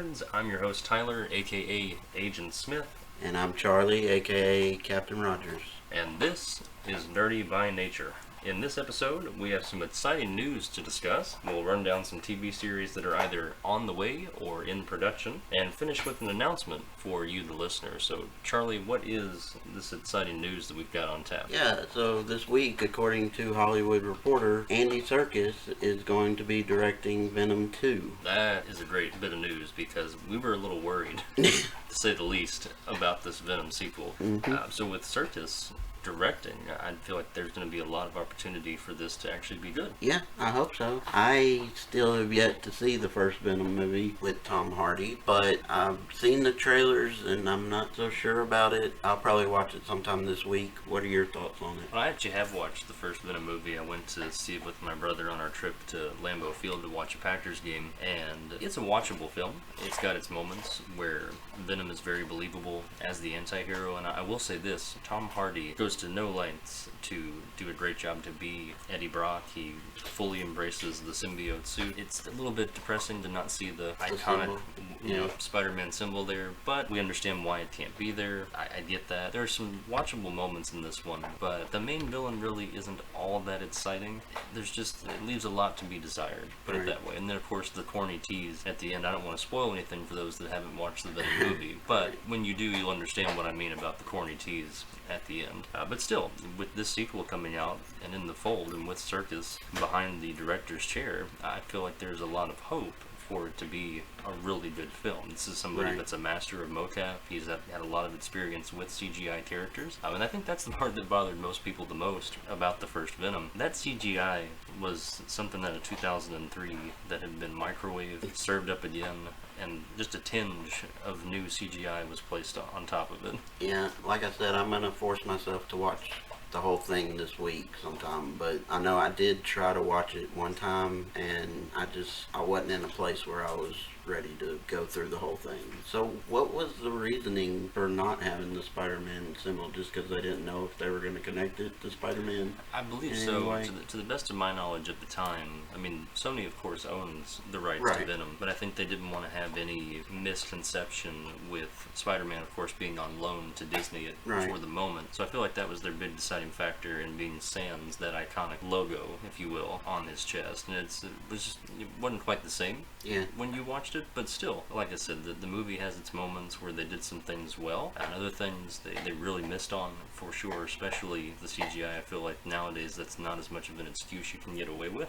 Nerds. I'm your host Tyler, aka Agent Smith. And I'm Charlie, aka Captain Rogers. And this is Nerdy by Nature. In this episode, we have some exciting news to discuss. We'll run down some TV series that are either on the way or in production, and finish with an announcement for you, the listener. So, Charlie, what is this exciting news that we've got on tap? Yeah, so this week, according to Hollywood Reporter, Andy Serkis is going to be directing Venom 2. That is a great bit of news because we were a little worried, to say the least, about this Venom sequel. So with Serkis directing, I feel like there's going to be a lot of opportunity for this to actually be good. Yeah, I hope so. I still have yet to see the first Venom movie with Tom Hardy, but I've seen the trailers and I'm not so sure about it. I'll probably watch it sometime this week. What are your thoughts on it? Well, I actually have watched the first Venom movie. I went to see it with my brother on our trip to Lambeau Field to watch a Packers game, and it's a watchable film. It's got its moments where Venom is very believable as the anti-hero, and I will say this, Tom Hardy goes to no lengths to do a great job to be Eddie Brock. He fully embraces the symbiote suit. It's a little bit depressing to not see the iconic Spider-Man symbol there, but we understand why it can't be there. I get that. There are some watchable moments in this one, but the main villain really isn't all that exciting. It leaves a lot to be desired, put it that way. And then of course the corny tease at the end. I don't want to spoil anything for those that haven't watched the Venom movie, but when you do, you'll understand what I mean about the corny tease at the end. But still, with this sequel coming out and in the fold, and with Serkis behind the director's chair, I feel like there's a lot of hope for it to be a really good film. This is somebody that's a master of mocap. He's had a lot of experience with CGI characters. And I think that's the part that bothered most people the most about the first Venom. That CGI was something out of 2003 that had been microwaved, served up again, and just a tinge of new CGI was placed on top of it. Yeah, like I said, I'm going to force myself to watch the whole thing this week sometime, but I know I did try to watch it one time and I wasn't in a place where I was ready to go through the whole thing. So what was the reasoning for not having the Spider-Man symbol? Just because they didn't know if they were going to connect it to Spider-Man? I believe so. To the best of my knowledge at the time, I mean, Sony of course owns the rights to Venom, but I think they didn't want to have any misconception with Spider-Man of course being on loan to Disney for the moment. So I feel like that was their big deciding factor in being sans that iconic logo, if you will, on his chest. And it wasn't quite the same when you watched it, but still, like I said, the movie has its moments where they did some things well, and other things they really missed on, for sure, especially the CGI. I feel like nowadays that's not as much of an excuse you can get away with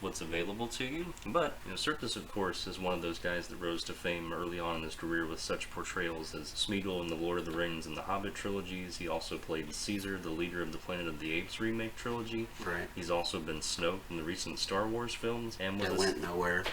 what's available to you. But, Serkis, of course, is one of those guys that rose to fame early on in his career with such portrayals as Smeagol in the Lord of the Rings and the Hobbit trilogies. He also played Caesar, the leader of the Planet of the Apes remake trilogy. He's also been Snoke in the recent Star Wars films, and went nowhere.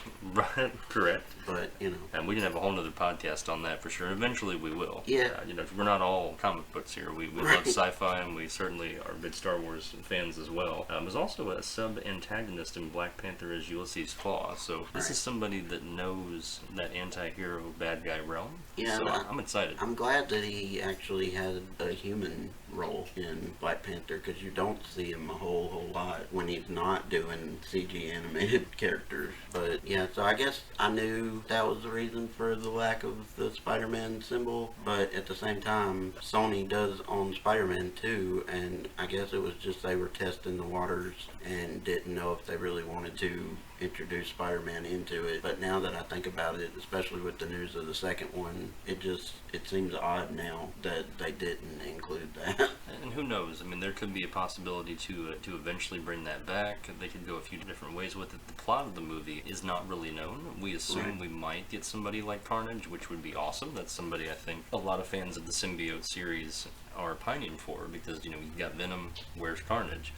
Correct. But, and we can have a whole nother podcast on that for sure. Eventually we will. Yeah. We're not all comic books here. We love sci-fi, and we certainly are big Star Wars fans as well. There's also a sub-antagonist in Black Panther as Ulysses Klaue, so this is somebody that knows that anti-hero bad guy realm. Yeah, so I'm excited. I'm glad that he actually had a human role in Black Panther, because you don't see him a whole lot when he's not doing CG animated characters. But yeah, so I guess I knew that was the reason for the lack of the Spider-Man symbol, but at the same time, Sony does own Spider-Man too, and I guess it was just they were testing the waters and didn't know if they really wanted to introduce Spider-Man into it. But now that I think about it, especially with the news of the second one, it seems odd now that they didn't include that. And who knows? I mean, there could be a possibility to eventually bring that back. They could go a few different ways with it. The plot of the movie is not really known. We assume we might get somebody like Carnage, which would be awesome. That's somebody I think a lot of fans of the symbiote series are pining for, because you've got Venom, where's Carnage?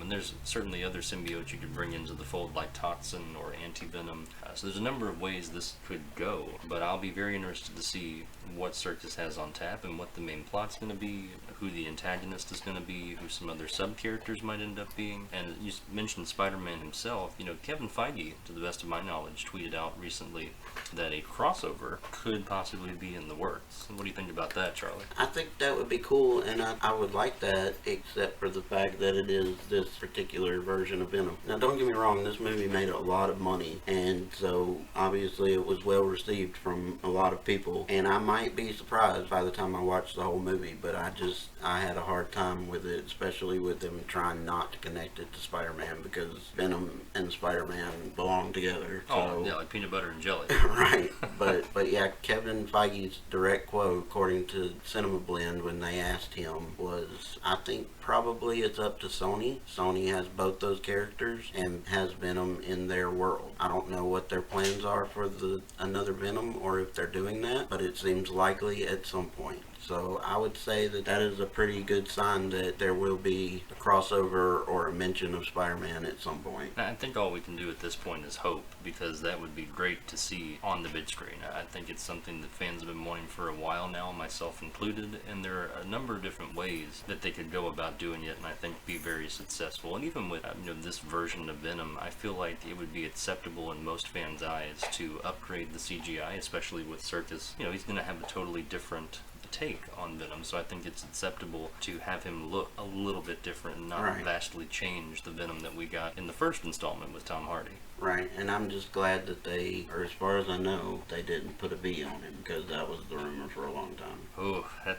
And there's certainly other symbiotes you could bring into the fold, like Toxin or Anti-Venom. So there's a number of ways this could go, but I'll be very interested to see what Serkis has on tap and what the main plot's going to be, who the antagonist is going to be, who some other sub-characters might end up being. And you mentioned Spider-Man himself. Kevin Feige, to the best of my knowledge, tweeted out recently that a crossover could possibly be in the works. What do you think about that, Charlie? I think that would be cool, and I would like that, except for the fact that it is this particular version of Venom. Now, don't get me wrong, this movie made a lot of money, and so obviously it was well received from a lot of people, and I might be surprised by the time I watch the whole movie, but I had a hard time with it, especially with them trying not to connect it to Spider-Man, because Venom and Spider-Man belong together. Oh, yeah, like peanut butter and jelly. Right, but yeah, Kevin Feige's direct quote, according to Cinema Blend, when they asked him, was, I think probably it's up to Sony. Sony has both those characters and has Venom in their world. I don't know what their plans are for another Venom, or if they're doing that, but it seems likely at some point. So I would say that is a pretty good sign that there will be a crossover or a mention of Spider-Man at some point. I think all we can do at this point is hope, because that would be great to see on the big screen. I think it's something that fans have been wanting for a while now, myself included, and there are a number of different ways that they could go about doing it, and I think be very successful. And even with this version of Venom, I feel like it would be acceptable in most fans' eyes to upgrade the CGI, especially with Serkis. He's going to have a totally different take on Venom, so I think it's acceptable to have him look a little bit different and not vastly change the Venom that we got in the first installment with Tom Hardy. Right, and I'm just glad that they, or as far as I know, they didn't put a V on him, because that was the rumor for a long time. Oh, that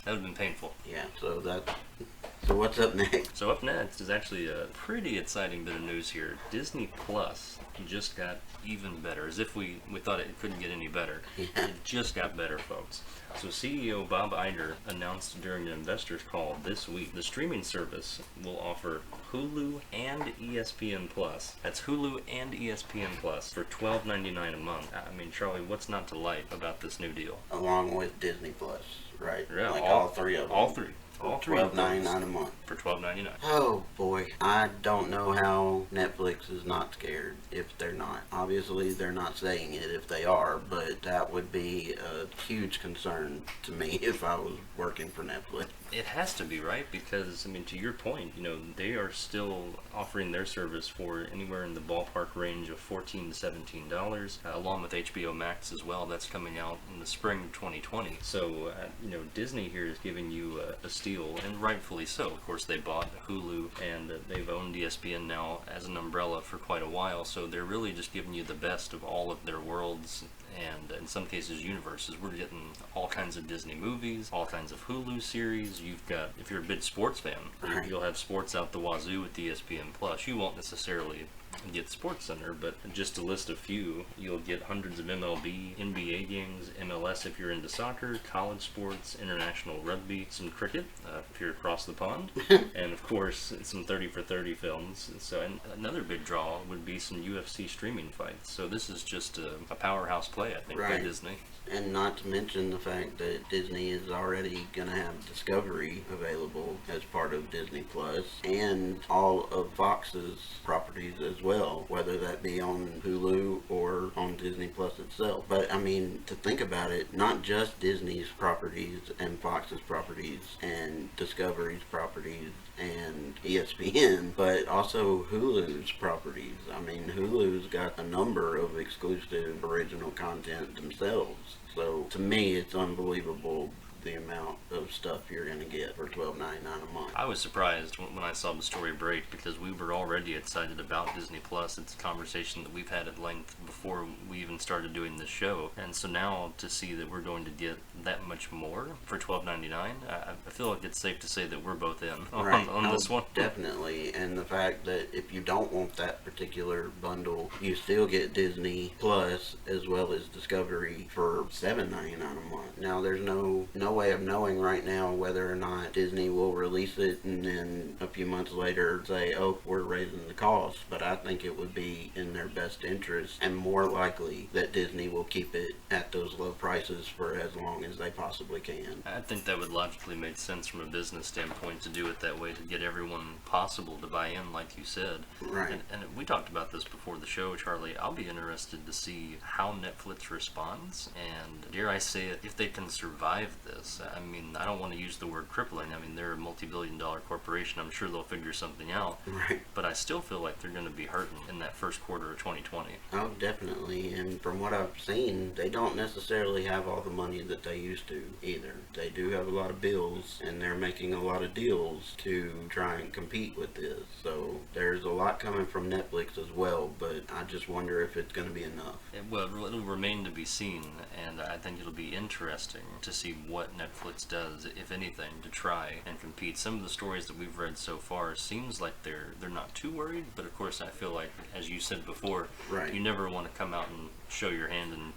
would have been painful. Yeah, so what's up next? So up next is actually a pretty exciting bit of news here. Disney Plus just got even better, as if we thought it couldn't get any better. Yeah. It just got better, folks. So CEO Bob Iger announced during an investors call this week, the streaming service will offer Hulu and ESPN Plus. That's Hulu and ESPN Plus for $12.99 a month. I mean, Charlie, what's not to like about this new deal? Along with Disney Plus, right? Yeah, like all three of them. All three. All three $12.99 a month. For $12.99. Oh boy, I don't know how Netflix is not scared if they're not. Obviously, they're not saying it if they are, but that would be a huge concern to me if I was working for Netflix. It has to be, right? Because, I mean, to your point, they are still offering their service for anywhere in the ballpark range of $14 to $17, along with HBO Max as well. That's coming out in the spring of 2020. So, Disney here is giving you a steal, and rightfully so. Of course, they bought Hulu, and they've owned ESPN now as an umbrella for quite a while, so they're really just giving you the best of all of their worlds, and in some cases universes. We're getting all kinds of Disney movies, all kinds of Hulu series. You've got, if you're a big sports fan, you'll have sports out the wazoo with ESPN Plus. You won't necessarily get SportsCenter, but just to list a few, you'll get hundreds of MLB, NBA games, MLS if you're into soccer, college sports, international rugby, some cricket if you're across the pond, and of course some 30 for 30 films. So, and another big draw would be some UFC streaming fights. So this is just a powerhouse play, I think, by Disney. And not to mention the fact that Disney is already going to have Discovery available as part of Disney Plus, and all of Fox's properties as well, whether that be on Hulu or on Disney Plus itself. But I mean, to think about it, not just Disney's properties and Fox's properties and Discovery's properties and ESPN, but also Hulu's properties. I mean, Hulu's got a number of exclusive original content themselves. So to me, it's unbelievable the amount of stuff you're going to get for $12.99 a month. I was surprised when I saw the story break, because we were already excited about Disney Plus. It's a conversation that we've had at length before we even started doing this show, and so now to see that we're going to get that much more for $12.99, I feel like it's safe to say that we're both in on this one. Definitely, and the fact that if you don't want that particular bundle, you still get Disney Plus as well as Discovery for $7.99 a month. Now, there's no way of knowing right now whether or not Disney will release it and then a few months later say, oh, we're raising the cost, but I think it would be in their best interest and more likely that Disney will keep it at those low prices for as long as they possibly can. I think that would logically make sense from a business standpoint to do it that way, to get everyone possible to buy in, like you said. Right. And we talked about this before the show, Charlie. I'll be interested to see how Netflix responds, and dare I say it, if they can survive this. this. I mean, I don't want to use the word crippling. I mean, they're a multi-billion-dollar corporation. I'm sure they'll figure something out. Right. But I still feel like they're going to be hurting in that first quarter of 2020. Oh, definitely. And from what I've seen, they don't necessarily have all the money that they used to either. They do have a lot of bills, and they're making a lot of deals to try and compete with this. So there's a lot coming from Netflix as well, but I just wonder if it's going to be enough. It'll remain to be seen, and I think it'll be interesting to see what Netflix does, if anything, to try and compete. Some of the stories that we've read so far seems like they're not too worried, but of course I feel like, as you said before, Right. you never want to come out and show your hand, and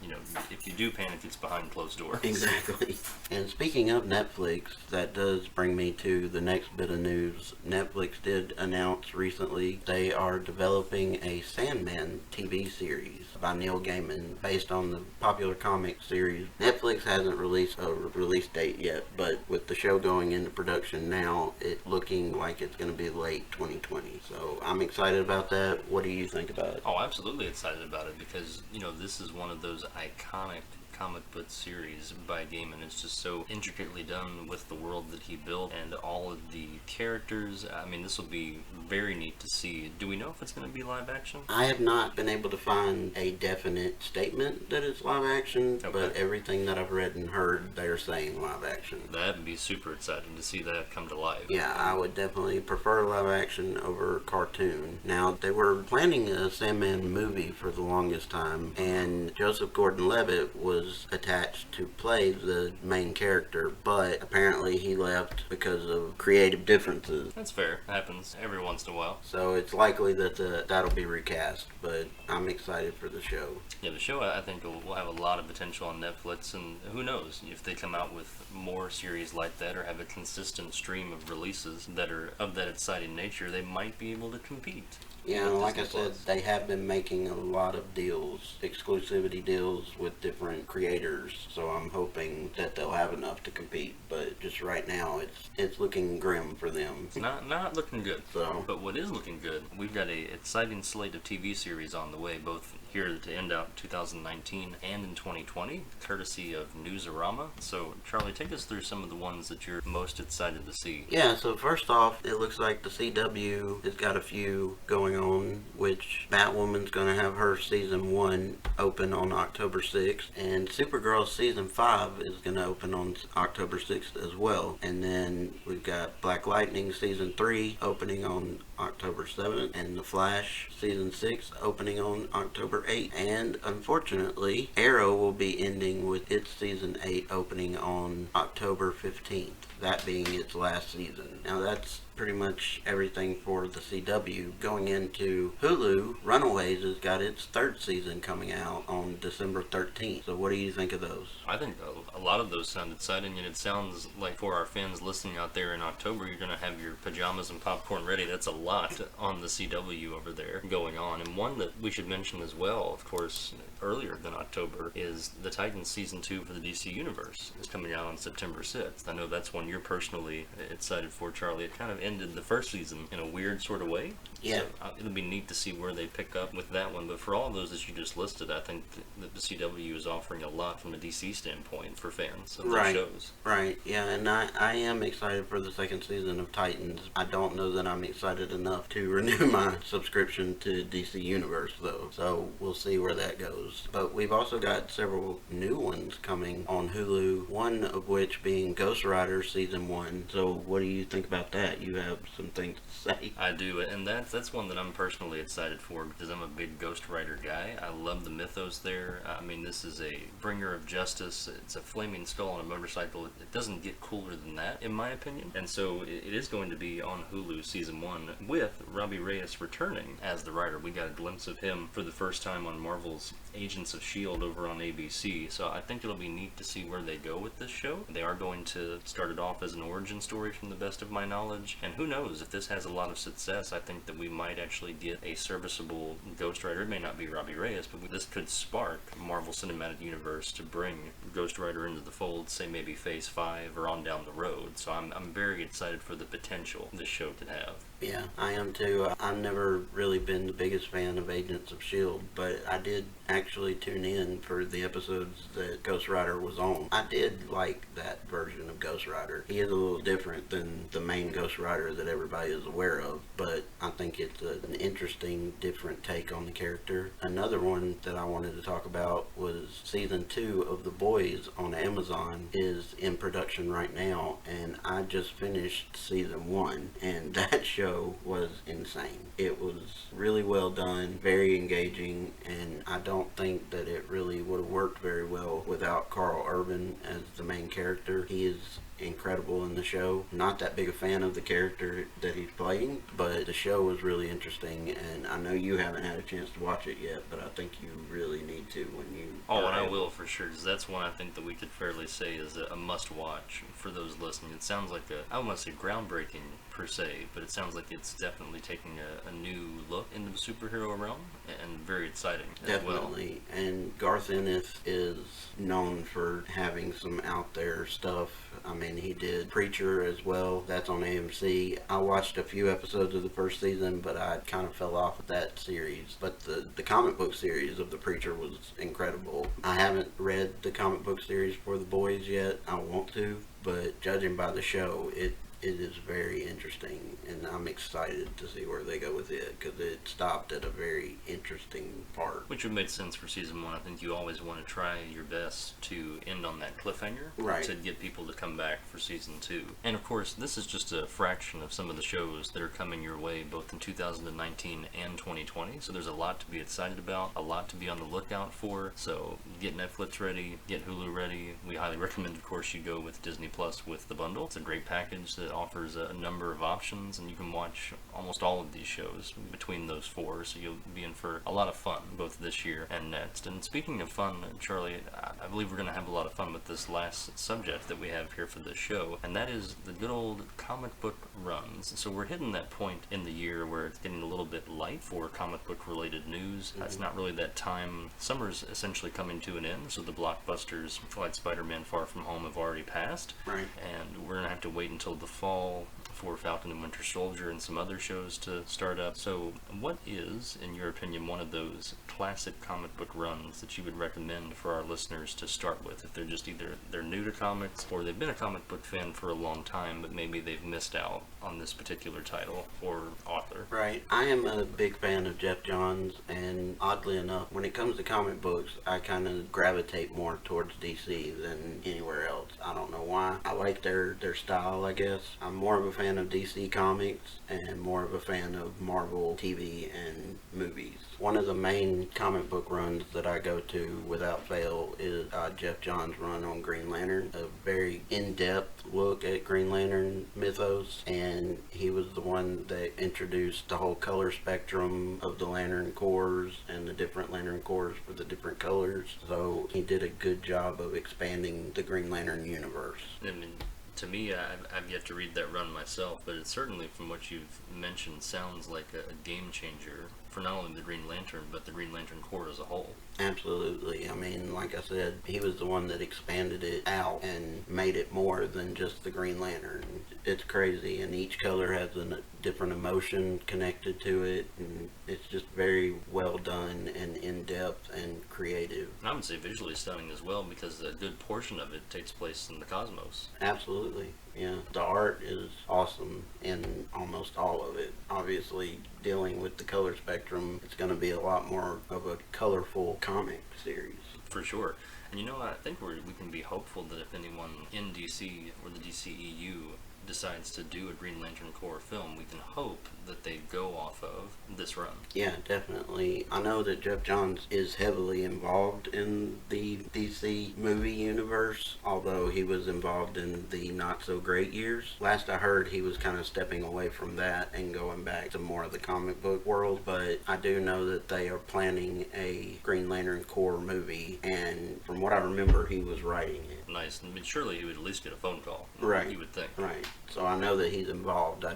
if you do panic, it's behind closed doors. Exactly. And speaking of Netflix, that does bring me to the next bit of news. Netflix did announce recently they are developing a Sandman TV series by Neil Gaiman based on the popular comic series. Netflix hasn't released a release date yet, but with the show going into production now, it's looking like it's going to be late 2020. So I'm excited about that. What do you think about it? Oh, absolutely excited about it, because this is one of those iconic comic book series by Gaiman. It's just so intricately done with the world that he built and all of the characters. I mean, this will be very neat to see. Do we know if it's going to be live action? I have not been able to find a definite statement that it's live action, Okay. but everything that I've read and heard, they're saying live action. That would be super exciting to see that come to life. Yeah, I would definitely prefer live action over cartoon. Now, they were planning a Sandman movie for the longest time, and Joseph Gordon-Levitt was attached to play the main character, but apparently he left because of creative differences. That's fair. Happens every once in a while. So it's likely that that'll be recast, but I'm excited for the show. Yeah, the show, I think, will have a lot of potential on Netflix, and who knows, if they come out with more series like that or have a consistent stream of releases that are of that exciting nature, they might be able to compete. Yeah, and like I said, they have been making a lot of deals, exclusivity deals with different creators, so I'm hoping that they'll have enough to compete, but just right now, it's looking grim for them. It's not looking good. So. But what is looking good, we've got a exciting slate of TV series on the way, both here to end out 2019 and in 2020, courtesy of Newsarama. So, Charlie, take us through some of the ones that you're most excited to see. Yeah, so first off, it looks like the CW has got a few going on, which Batwoman's going to have her season 1 open on October 6th, and Supergirl's season 5 is going to open on October 6th as well. And then we've got Black Lightning season 3 opening on October 7th, and The Flash season 6 opening on October 8th. And unfortunately, Arrow will be ending with its season 8 opening on October 15th, that being its last season. Now that's pretty much everything for the CW. Going into Hulu, Runaways has got its 3rd season coming out on December 13th. So what do you think of those? I think a lot of those sound exciting, and it sounds like for our fans listening out there in October, you're going to have your pajamas and popcorn ready. That's a lot on the CW over there going on. And one that we should mention as well, of course, earlier than October, is the Titans Season 2 for the DC Universe is coming out on September 6th. I know that's one you're personally excited for, Charlie. It kind of ended the first season in a weird sort of way. Yeah. So it'll be neat to see where they pick up with that one. But for all those that you just listed, I think that the CW is offering a lot from a DC standpoint for fans of their shows. Right, yeah, and I am excited for the 2nd season of Titans. I don't know that I'm excited enough to renew my subscription to DC Universe, though. So we'll see where that goes. But we've also got several new ones coming on Hulu, one of which being Ghost Rider Season 1. So what do you think about that? You have some things to say. I do, and that's one that I'm personally excited for because I'm a big Ghost Rider guy. I love the mythos there. I mean, this is a bringer of justice. It's a flaming skull on a motorcycle. It doesn't get cooler than that, in my opinion. And so it is going to be on Hulu Season 1 with Robbie Reyes returning as the Rider. We got a glimpse of him for the first time on Marvel's Agents of S.H.I.E.L.D. over on ABC. So I think it'll be neat to see where they go with this show. They are going to start it off as an origin story from the best of my knowledge. And who knows, if this has a lot of success, I think that we might actually get a serviceable Ghost Rider. It may not be Robbie Reyes, but this could spark Marvel Cinematic Universe to bring Ghost Rider into the fold, say maybe Phase 5 or on down the road. So I'm very excited for the potential this show could have. Yeah, I am too. I've never really been the biggest fan of Agents of S.H.I.E.L.D., but I did actually tune in for the episodes that Ghost Rider was on. I did like that version of Ghost Rider. He is a little different than the main Ghost Rider that everybody is aware of, but I think it's an interesting, different take on the character. Another one that I wanted to talk about was season 2 of The Boys on Amazon is in production right now, and I just finished season 1, and that show was insane. It was really well done, very engaging, and I don't think that it really would have worked very well without Carl Urban as the main character. He is incredible in the show. Not that big a fan of the character that he's playing, but the show was really interesting, and I know you haven't had a chance to watch it yet, but I think you really need to when you... Oh, and I will for sure, because that's one I think that we could fairly say is a must-watch for those listening. It sounds like I don't want to say groundbreaking per se, but it sounds like it's definitely taking a new look into the superhero realm, and very exciting as well. Definitely, and Garth Ennis is known for having some out there stuff. I mean, he did Preacher as well. That's on AMC. I watched a few episodes of the first season, but I kind of fell off of that series. But the comic book series of The Preacher was incredible. I haven't read the comic book series for The Boys yet. I want to, but judging by the show, it is very interesting, and I'm excited to see where they go with it, because it stopped at a very interesting part. Which would make sense for season 1. I think you always want to try your best to end on that cliffhanger, right, to get people to come back for season 2. And of course, this is just a fraction of some of the shows that are coming your way both in 2019 and 2020, so there's a lot to be excited about, a lot to be on the lookout for. So get Netflix ready, get Hulu ready. We highly recommend, of course, you go with Disney Plus with the bundle. It's a great package that offers a number of options, and you can watch almost all of these shows between those 4, so you'll be in for a lot of fun both this year and next. And speaking of fun, Charlie, I believe we're going to have a lot of fun with this last subject that we have here for this show, and that is the good old comic book runs. So we're hitting that point in the year where it's getting a little bit light for comic book related news. It's not really that time. Summer's essentially coming to an end, so the blockbusters like Spider-Man Far From Home have already passed, right, and we're going to have to wait until the fall for Falcon and Winter Soldier and some other shows to start up. So what is, in your opinion, one of those classic comic book runs that you would recommend for our listeners to start with, if they're just either they're new to comics or they've been a comic book fan for a long time, but maybe they've missed out on this particular title or author? Right. I am a big fan of Jeff Johns, and oddly enough, when it comes to comic books, I kind of gravitate more towards DC than anywhere else. I don't know why. I like their style, I guess. I'm more of a fan of DC Comics and more of a fan of Marvel TV and movies. One of the main comic book runs that I go to without fail is Jeff Johns' run on Green Lantern, a very in-depth look at Green Lantern mythos, and he was the one that introduced the whole color spectrum of the Lantern Corps and the different Lantern Corps for the different colors. So he did a good job of expanding the Green Lantern universe. I mean, to me, I've yet to read that run myself, but it certainly, from what you've mentioned, sounds like a game changer for not only the Green Lantern, but the Green Lantern Corps as a whole. Absolutely. I mean, like I said, he was the one that expanded it out and made it more than just the Green Lantern. It's crazy, and each color has a different emotion connected to it, and it's just very well done and in-depth and creative. And I would say visually stunning as well, because a good portion of it takes place in the cosmos. Absolutely. Yeah, the art is awesome in almost all of it. Obviously, dealing with the color spectrum, it's going to be a lot more of a colorful comic series. For sure. And you know, I think we can be hopeful that if anyone in DC or the DCEU decides to do a Green Lantern Corps film, we can hope that they go off of this run. Yeah, definitely. I know that Jeff Johns is heavily involved in the DC movie universe, although he was involved in the not so great years. Last I heard, he was kind of stepping away from that and going back to more of the comic book world, but I do know that they are planning a Green Lantern Corps movie, and from what I remember, he was writing it. Nice. I mean, surely he would at least get a phone call. Right. You would think. Right. So I know that he's involved. I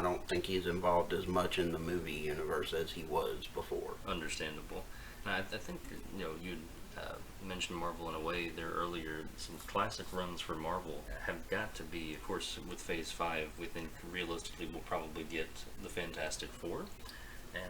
don't think he's involved as much in the movie universe as he was before. Understandable. And I think, you'd mentioned Marvel in a way there earlier. Some classic runs for Marvel have got to be, of course, with Phase 5, we think realistically we'll probably get the Fantastic Four.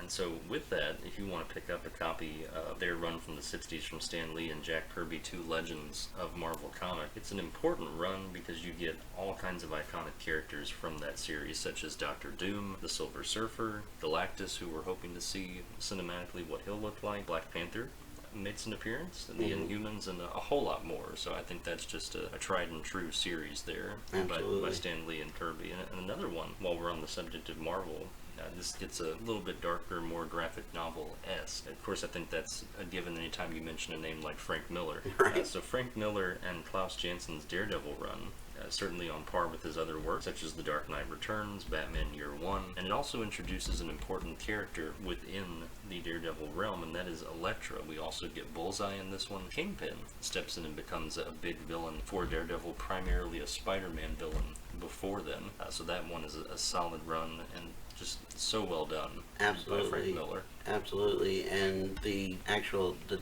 And so with that, if you want to pick up a copy of their run from the 60s from Stan Lee and Jack Kirby, two legends of Marvel comic, it's an important run because you get all kinds of iconic characters from that series, such as Doctor Doom, the Silver Surfer, Galactus, who we're hoping to see cinematically what he'll look like, Black Panther makes an appearance, and the Inhumans, and a whole lot more. So I think that's just a tried and true series there by Stan Lee and Kirby. And another one, while we're on the subject of Marvel, this gets a little bit darker, more graphic novel-esque. Of course, I think that's a given anytime you mention a name like Frank Miller. Right. So Frank Miller and Klaus Janson's Daredevil run, certainly on par with his other work, such as The Dark Knight Returns, Batman Year One, and it also introduces an important character within the Daredevil realm, and that is Elektra. We also get Bullseye in this one. Kingpin steps in and becomes a big villain for Daredevil, primarily a Spider-Man villain before then. So that one is a solid run, and just so well done by Frank Miller. Absolutely, and the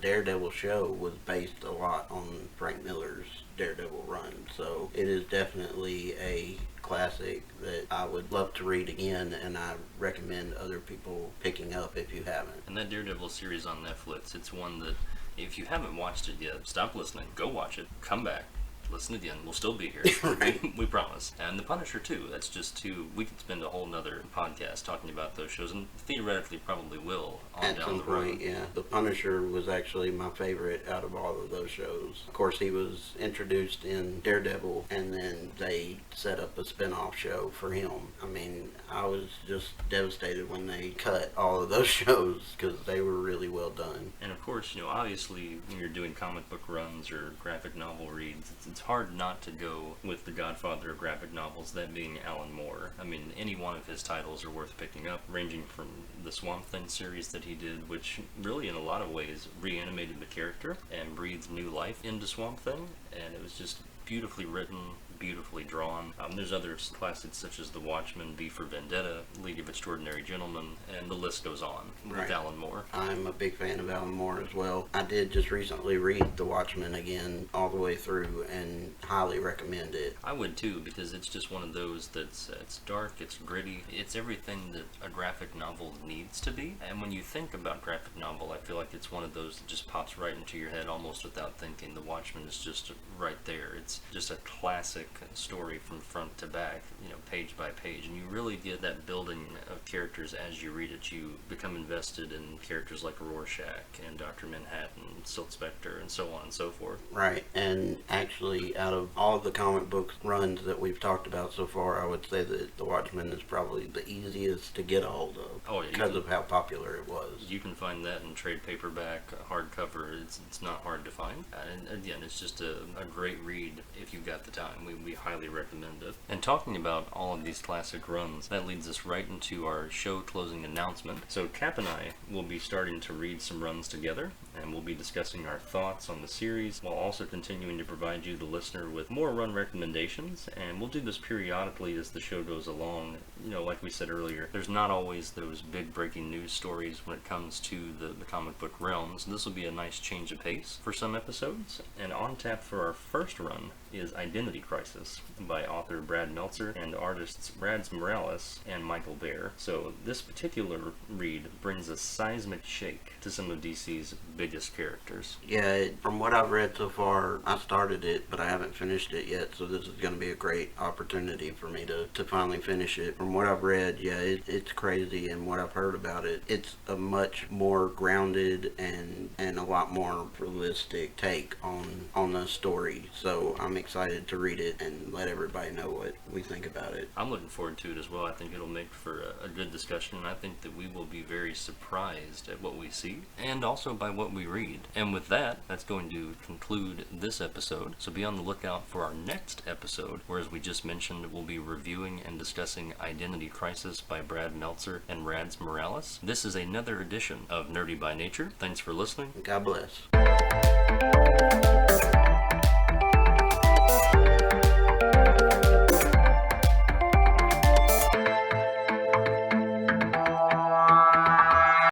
Daredevil show was based a lot on Frank Miller's Daredevil run, so it is definitely a classic that I would love to read again, and I recommend other people picking up if you haven't. And that Daredevil series on Netflix, it's one that if you haven't watched it yet, stop listening, go watch it, come back, listen again, we'll still be here. Right. We promise. And The Punisher too, that's just two, we could spend a whole nother podcast talking about those shows, and theoretically probably will on At down some the point, road. yeah. The Punisher was actually my favorite out of all of those shows. Of course, he was introduced in Daredevil, and then they set up a spin-off show for him. I mean, I was just devastated when they cut all of those shows because they were really well done. And of course, obviously when you're doing comic book runs or graphic novel reads, it's hard not to go with the godfather of graphic novels, that being Alan Moore. I mean, any one of his titles are worth picking up, ranging from the Swamp Thing series that he did, which really in a lot of ways reanimated the character and breathed new life into Swamp Thing, and it was just beautifully written, beautifully drawn. There's other classics such as The Watchmen, V for Vendetta, League of Extraordinary Gentlemen, and the list goes on with Alan Moore. I'm a big fan of Alan Moore as well. I did just recently read The Watchmen again all the way through and highly recommend it. I would too, because it's just one of those that's it's dark, it's gritty, it's everything that a graphic novel needs to be. And when you think about graphic novel, I feel like it's one of those that just pops right into your head almost without thinking. The Watchmen is just right there. It's just a classic story from front to back, page by page, and you really get that building of characters as you read it. You become invested in characters like Rorschach and Dr. Manhattan, Silk Spectre, and so on and so forth. Right, and actually out of all of the comic book runs that we've talked about so far, I would say that The Watchmen is probably the easiest to get a hold of. Oh, yeah, because of how popular it was. You can find that in trade paperback, hardcover. It's not hard to find. And again, it's just a great read if you've got the time. We highly recommend it. And talking about all of these classic runs, that leads us right into our show closing announcement. So Cap and I will be starting to read some runs together, and we'll be discussing our thoughts on the series while also continuing to provide you, the listener, with more run recommendations. And we'll do this periodically as the show goes along. Like we said earlier, there's not always those big breaking news stories when it comes to the comic book realm, so this will be a nice change of pace for some episodes. And on tap for our first run is Identity Crisis by author Brad Meltzer and artists Rads Morales and Michael Baer. So this particular read brings a seismic shake to some of DC's biggest characters. Yeah, from what I've read so far, I started it, but I haven't finished it yet, so this is going to be a great opportunity for me to finally finish it. From what I've read, yeah, it's crazy, and what I've heard about it, it's a much more grounded and a lot more realistic take on the story. So I'm excited to read it and let everybody know what we think about it. I'm looking forward to it as well. I think it'll make for a good discussion, and I think that we will be very surprised at what we see and also by what we read. And with that, that's going to conclude this episode. So be on the lookout for our next episode, where, as we just mentioned, we'll be reviewing and discussing Identity Crisis by Brad Meltzer and Rads Morales. This is another edition of Nerdy by Nature. Thanks for listening. God bless.